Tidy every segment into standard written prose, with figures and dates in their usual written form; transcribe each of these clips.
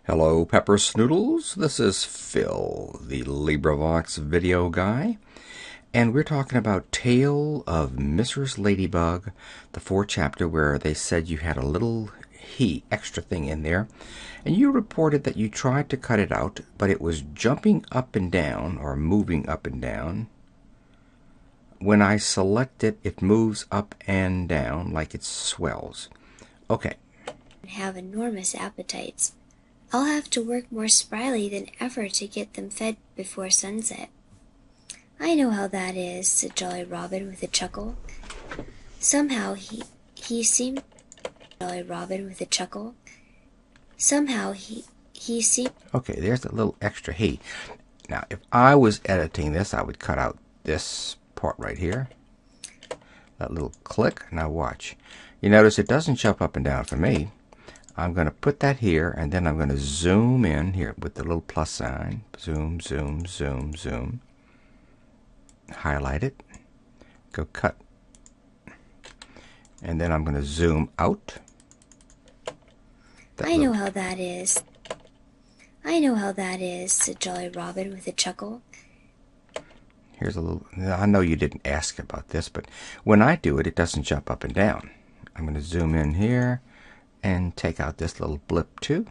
Hello, peppersnoodles. This is Phil, the librivox video guy, and we're talking about Tale of Mrs. Ladybug, the fourth chapter where they said you had a little extra thing in there, and you reported that you tried to cut it out, but it was jumping up and down, or moving up and down. When I select it, it moves up and down like it swells. Okay. Have enormous appetites. I'll have to work more spryly than ever to get them fed before sunset. I know how that is, said Jolly Robin with a chuckle. Somehow he seemed Jolly Robin with a chuckle. Somehow he seemed Okay, there's a little extra he. Now, if I was editing this, I would cut out this part right here. That little click. Now watch. You notice it doesn't jump up and down for me. I'm going to put that here, and then I'm going to zoom in here with the little plus sign. Zoom, zoom, zoom, zoom. Highlight it. Go cut. And then I'm going to zoom out. I know how that is. I know how that is, said Jolly Robin with a chuckle. Here's a little... I know you didn't ask about this, but when I do it, it doesn't jump up and down. I'm going to zoom in here and take out this little blip too,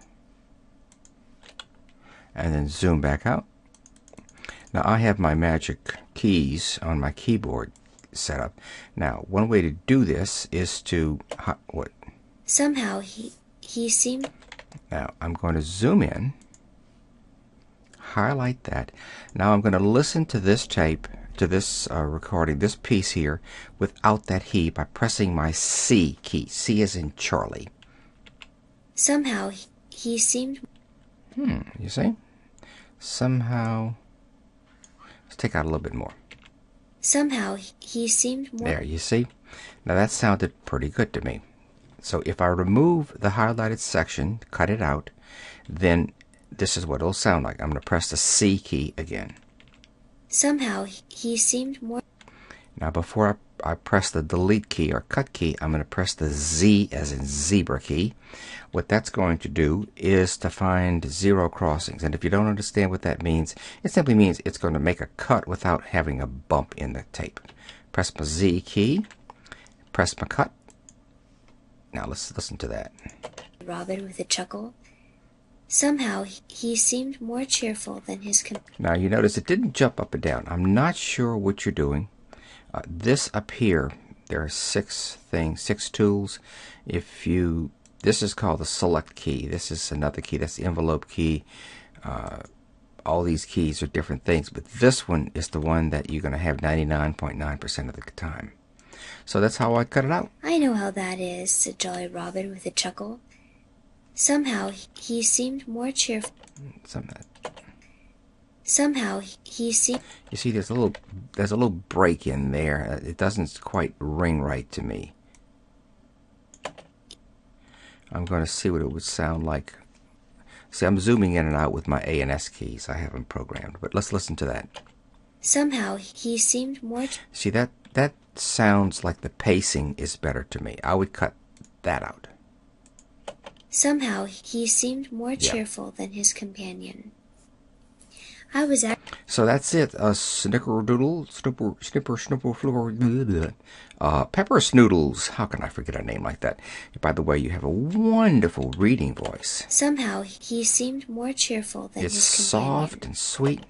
and then zoom back out. Now I have my magic keys on my keyboard set up. Now one way to do this is to what? Somehow he seemed. Now I'm going to zoom in, highlight that. Now I'm going to listen to this tape, to this recording, this piece here, without that he, by pressing my C key. C as in Charlie. Somehow he seemed. You see? Somehow. Let's take out a little bit more. Somehow he seemed more. There, you see? Now that sounded pretty good to me. So if I remove the highlighted section, cut it out, then this is what it'll sound like. I'm going to press the C key again. Somehow he seemed more. Now before I press the delete key or cut key, I'm going to press the Z as in zebra key. What that's going to do is to find zero crossings. And if you don't understand what that means, it simply means it's going to make a cut without having a bump in the tape. Press my Z key, press my cut. Now let's listen to that. Robin with a chuckle. Somehow he seemed more cheerful than his Now you notice it didn't jump up and down. I'm not sure what you're doing. This up here, there are six tools. This is called the select key. This is another key. That's the envelope key. All these keys are different things, but this one is the one that you're going to have 99.9% of the time. So that's how I cut it out. I know how that is, said Jolly Robin with a chuckle. Somehow he seemed more cheerful. Somehow he seemed. You see, there's a little break in there. It doesn't quite ring right to me. I'm going to see what it would sound like. See, I'm zooming in and out with my A and S keys. I have them programmed, but let's listen to that. Somehow he seemed more. See, that sounds like the pacing is better to me. I would cut that out. Somehow he seemed more cheerful than his companion. I was at. So that's it. Snickerdoodle, peppersnoodles. How can I forget a name like that? By the way, you have a wonderful reading voice. Somehow he seemed more cheerful than his companion. It's soft and sweet.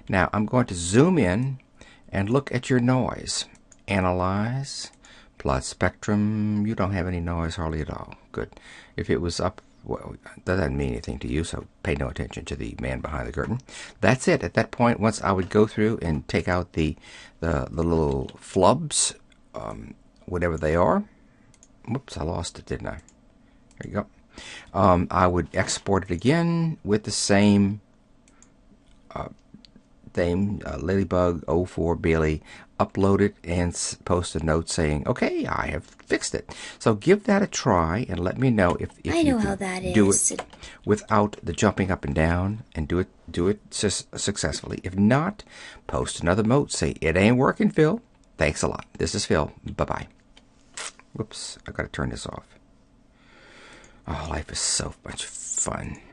Now I'm going to zoom in and look at your noise. Analyze, plot spectrum. You don't have any noise hardly at all. Good. If it was up, well, that doesn't mean anything to you, so pay no attention to the man behind the curtain. That's it. At that point, once I would go through and take out the little flubs, whatever they are. Whoops, I lost it, didn't I? There you go. I would export it again with the same thing, Ladybug 04 Bailey, upload it and post a note saying, okay, I have fixed it. So give that a try and let me know if I you know can how that do is. it without the jumping up and down, and do it successfully. If not, post another note, say, it ain't working, Phil. Thanks a lot. This is Phil. Bye-bye. Whoops, I gotta turn this off. Oh, life is so much fun.